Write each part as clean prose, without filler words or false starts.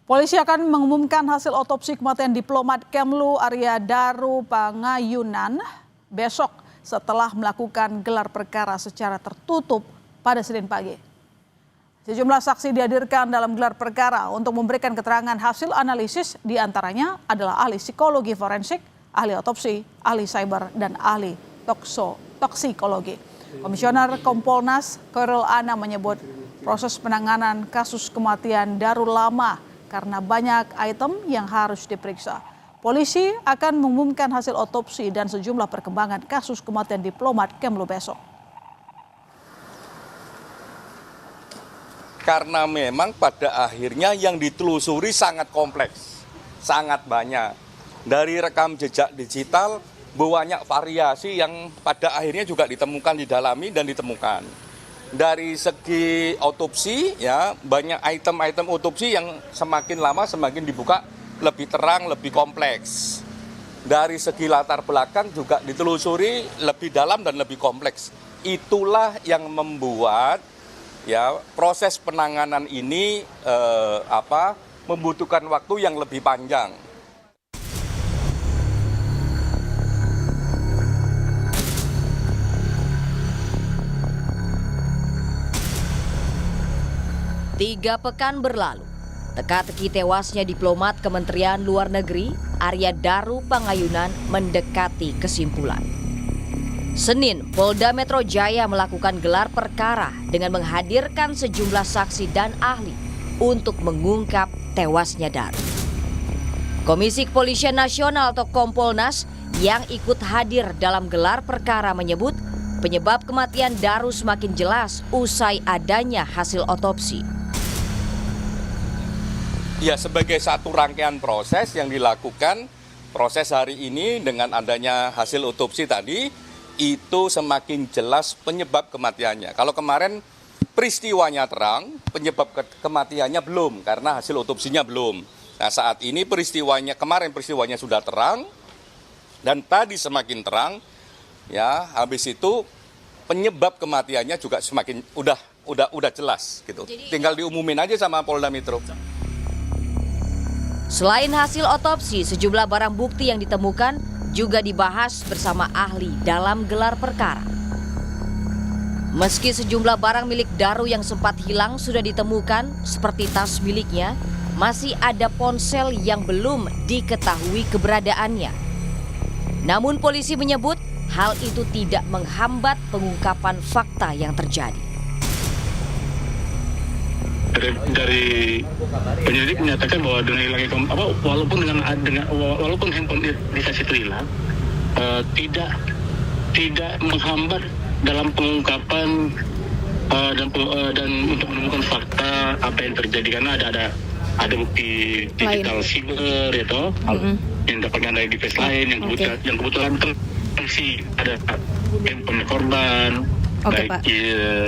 Polisi akan mengumumkan hasil otopsi kematian diplomat Kemlu Arya Daru Pangayunan besok setelah melakukan gelar perkara secara tertutup pada Senin pagi. Sejumlah saksi dihadirkan dalam gelar perkara untuk memberikan keterangan hasil analisis, diantaranya adalah ahli psikologi forensik, ahli otopsi, ahli cyber, dan ahli toksikologi. Komisioner Kompolnas Khairul Anam menyebut proses penanganan kasus kematian Daru lama karena banyak item yang harus diperiksa. Polisi akan mengumumkan hasil otopsi dan sejumlah perkembangan kasus kematian diplomat Kemlu besok. Karena memang pada akhirnya yang ditelusuri sangat kompleks, sangat banyak. Dari rekam jejak digital, banyak variasi yang pada akhirnya juga ditemukan, didalami dan ditemukan. Dari segi otopsi, ya banyak item-item otopsi yang semakin lama semakin dibuka lebih terang, lebih kompleks. Dari segi latar belakang juga ditelusuri lebih dalam dan lebih kompleks. Itulah yang membuat ya proses penanganan ini membutuhkan waktu yang lebih panjang. Tiga pekan berlalu, teka-teki tewasnya diplomat Kementerian Luar Negeri Arya Daru Pangayunan mendekati kesimpulan. Senin, Polda Metro Jaya melakukan gelar perkara dengan menghadirkan sejumlah saksi dan ahli untuk mengungkap tewasnya Daru. Komisi Kepolisian Nasional atau Kompolnas yang ikut hadir dalam gelar perkara menyebut penyebab kematian Daru semakin jelas usai adanya hasil otopsi. Ya, sebagai satu rangkaian proses yang dilakukan, proses hari ini dengan adanya hasil otopsi tadi, itu semakin jelas penyebab kematiannya. Kalau kemarin peristiwanya terang, penyebab kematiannya belum, karena hasil otopsinya belum. Nah, saat ini kemarin peristiwanya sudah terang, dan tadi semakin terang, ya habis itu penyebab kematiannya juga semakin udah jelas gitu. Tinggal diumumin aja sama Polda Metro. Selain hasil otopsi, sejumlah barang bukti yang ditemukan juga dibahas bersama ahli dalam gelar perkara. Meski sejumlah barang milik Daru yang sempat hilang sudah ditemukan, seperti tas miliknya, masih ada ponsel yang belum diketahui keberadaannya. Namun polisi menyebut hal itu tidak menghambat pengungkapan fakta yang terjadi. Dari penyelidik menyatakan bahwa dengan hilangnya walaupun handphone Lisas itu hilang, tidak menghambat dalam pengungkapan dan untuk menemukan fakta apa yang terjadi, karena ada bukti digital siber itu yang dapatkan dari device lain yang kebetulan sih ada handphone korban, baik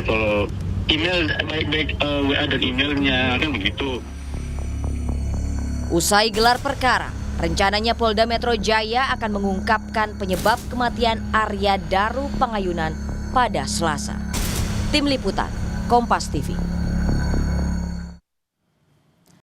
kalau email baik WA dan emailnya kan begitu. Usai gelar perkara, rencananya Polda Metro Jaya akan mengungkapkan penyebab kematian Arya Daru Pangayunan pada Selasa. Tim Liputan, Kompas TV.